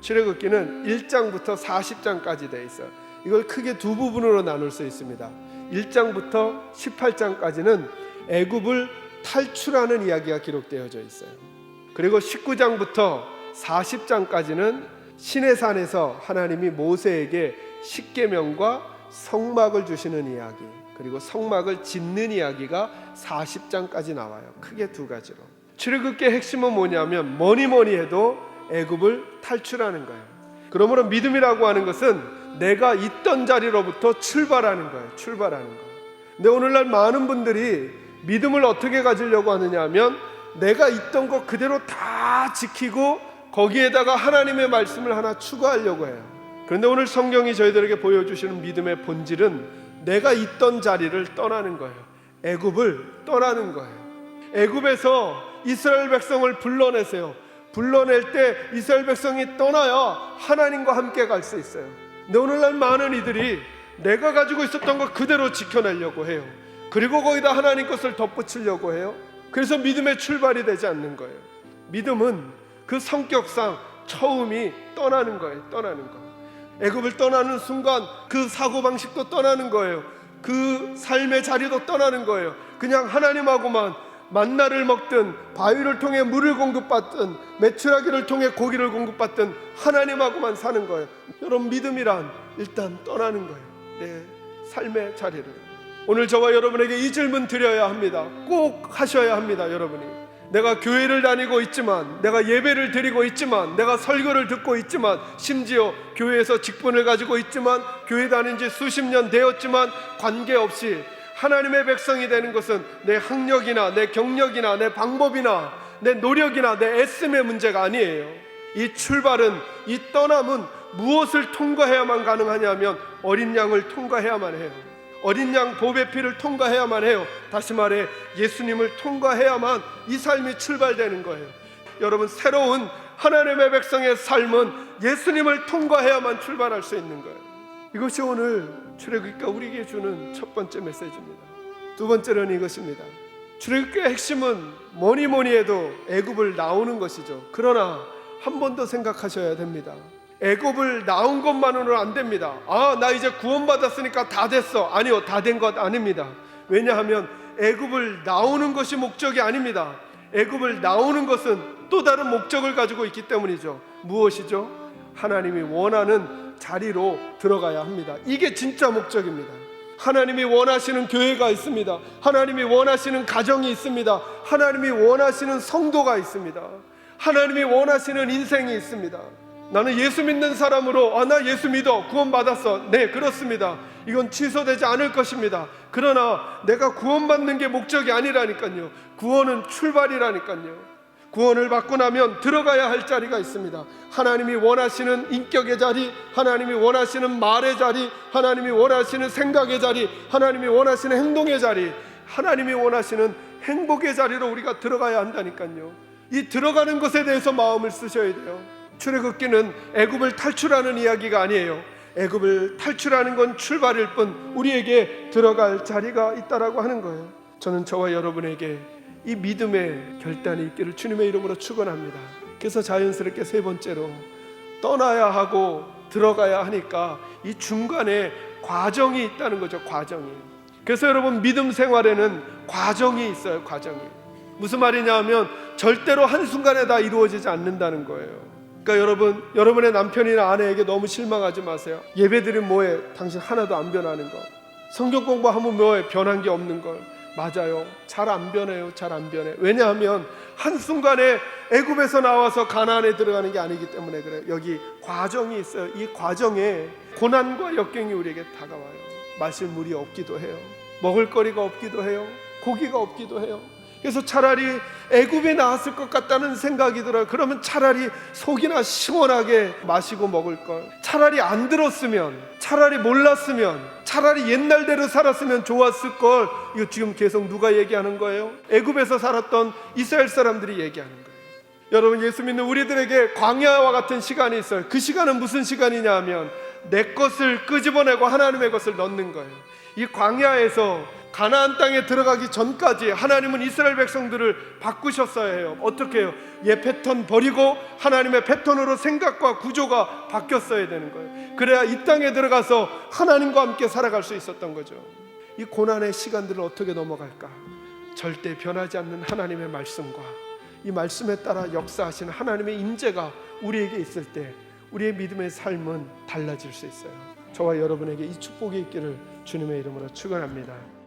출애굽기는 1장부터 40장까지 되어 있어요. 이걸 크게 두 부분으로 나눌 수 있습니다. 1장부터 18장까지는 애굽을 탈출하는 이야기가 기록되어져 있어요. 그리고 19장부터 40장까지는 시내산에서 하나님이 모세에게 십계명과 성막을 주시는 이야기, 그리고 성막을 짓는 이야기가 40장까지 나와요. 크게 두 가지로. 출애굽기의 핵심은 뭐냐면 뭐니 해도 애굽을 탈출하는 거예요. 그러므로 믿음이라고 하는 것은 내가 있던 자리로부터 출발하는 거예요. 출발하는 거. 근데 오늘날 많은 분들이 믿음을 어떻게 가지려고 하느냐 하면 내가 있던 것 그대로 다 지키고 거기에다가 하나님의 말씀을 하나 추가하려고 해요. 그런데 오늘 성경이 저희들에게 보여주시는 믿음의 본질은 내가 있던 자리를 떠나는 거예요. 애굽을 떠나는 거예요. 애굽에서 이스라엘 백성을 불러내세요. 불러낼 때 이스라엘 백성이 떠나야 하나님과 함께 갈 수 있어요. 근데 오늘날 많은 이들이 내가 가지고 있었던 것 그대로 지켜내려고 해요. 그리고 거기다 하나님 것을 덧붙이려고 해요. 그래서 믿음의 출발이 되지 않는 거예요. 믿음은 그 성격상 처음이 떠나는 거예요. 떠나는 거. 애굽을 떠나는 순간 그 사고방식도 떠나는 거예요. 그 삶의 자리도 떠나는 거예요. 그냥 하나님하고만 만나를 먹든 바위를 통해 물을 공급받든 메추라기를 통해 고기를 공급받든 하나님하고만 사는 거예요. 여러분, 믿음이란 일단 떠나는 거예요. 내 삶의 자리를. 오늘 저와 여러분에게 이 질문 드려야 합니다. 꼭 하셔야 합니다. 여러분이 내가 교회를 다니고 있지만, 내가 예배를 드리고 있지만, 내가 설교를 듣고 있지만, 심지어 교회에서 직분을 가지고 있지만, 교회 다닌 지 수십 년 되었지만 관계없이 하나님의 백성이 되는 것은 내 학력이나 내 경력이나 내 방법이나 내 노력이나 내 애씀의 문제가 아니에요. 이 출발은, 이 떠남은 무엇을 통과해야만 가능하냐면 어린 양을 통과해야만 해요. 어린 양 보배 피를 통과해야만 해요. 다시 말해 예수님을 통과해야만 이 삶이 출발되는 거예요. 여러분, 새로운 하나님의 백성의 삶은 예수님을 통과해야만 출발할 수 있는 거예요. 이것이 오늘 출애굽기가 우리에게 주는 첫 번째 메시지입니다. 두 번째는 이것입니다. 출애굽기의 핵심은 뭐니 해도 애굽을 나오는 것이죠. 그러나 한 번 더 생각하셔야 됩니다. 애굽을 나온 것만으로는 안 됩니다. 나 이제 구원받았으니까 다 됐어. 아니요, 다 된 것 아닙니다. 왜냐하면 애굽을 나오는 것이 목적이 아닙니다. 애굽을 나오는 것은 또 다른 목적을 가지고 있기 때문이죠. 무엇이죠? 하나님이 원하는 자리로 들어가야 합니다. 이게 진짜 목적입니다. 하나님이 원하시는 교회가 있습니다. 하나님이 원하시는 가정이 있습니다. 하나님이 원하시는 성도가 있습니다. 하나님이 원하시는 인생이 있습니다. 나는 예수 믿는 사람으로 나 예수 믿어, 구원받았어. 네, 그렇습니다. 이건 취소되지 않을 것입니다. 그러나 내가 구원받는 게 목적이 아니라니까요. 구원은 출발이라니까요. 구원을 받고 나면 들어가야 할 자리가 있습니다. 하나님이 원하시는 인격의 자리, 하나님이 원하시는 말의 자리, 하나님이 원하시는 생각의 자리, 하나님이 원하시는 행동의 자리, 하나님이 원하시는 행복의 자리로 우리가 들어가야 한다니까요. 이 들어가는 것에 대해서 마음을 쓰셔야 돼요. 출애굽기는 애굽을 탈출하는 이야기가 아니에요. 애굽을 탈출하는 건 출발일 뿐 우리에게 들어갈 자리가 있다라고 하는 거예요. 저는 저와 여러분에게 이 믿음의 결단이 있기를 주님의 이름으로 축원합니다. 그래서 자연스럽게 세 번째로 떠나야 하고 들어가야 하니까 이 중간에 과정이 있다는 거죠. 과정이. 그래서 여러분, 믿음 생활에는 과정이 있어요. 과정이. 무슨 말이냐 하면 절대로 한순간에 다 이루어지지 않는다는 거예요. 그러니까 여러분의 남편이나 아내에게 너무 실망하지 마세요. 예배드리면 뭐해? 당신 하나도 안 변하는 거. 성경 공부하면 뭐해? 변한 게 없는 걸. 맞아요. 잘 안 변해요. 잘 안 변해. 왜냐하면 한순간에 애굽에서 나와서 가나안에 들어가는 게 아니기 때문에 그래요. 여기 과정이 있어요. 이 과정에 고난과 역경이 우리에게 다가와요. 마실 물이 없기도 해요. 먹을 거리가 없기도 해요. 고기가 없기도 해요. 그래서 차라리 애굽에 나왔을 것 같다는 생각이 들어요. 그러면 차라리 속이나 시원하게 마시고 먹을 걸. 차라리 안 들었으면, 차라리 몰랐으면, 차라리 옛날대로 살았으면 좋았을 걸. 이거 지금 계속 누가 얘기하는 거예요? 애굽에서 살았던 이스라엘 사람들이 얘기하는 거예요. 여러분, 예수 믿는 우리들에게 광야와 같은 시간이 있어요. 그 시간은 무슨 시간이냐 하면 내 것을 끄집어내고 하나님의 것을 넣는 거예요. 이 광야에서 가나안 땅에 들어가기 전까지 하나님은 이스라엘 백성들을 바꾸셨어야 해요. 어떻게 해요? 옛 패턴 버리고 하나님의 패턴으로 생각과 구조가 바뀌었어야 되는 거예요. 그래야 이 땅에 들어가서 하나님과 함께 살아갈 수 있었던 거죠. 이 고난의 시간들을 어떻게 넘어갈까? 절대 변하지 않는 하나님의 말씀과 이 말씀에 따라 역사하시는 하나님의 임재가 우리에게 있을 때 우리의 믿음의 삶은 달라질 수 있어요. 저와 여러분에게 이 축복이 있기를 주님의 이름으로 축원합니다.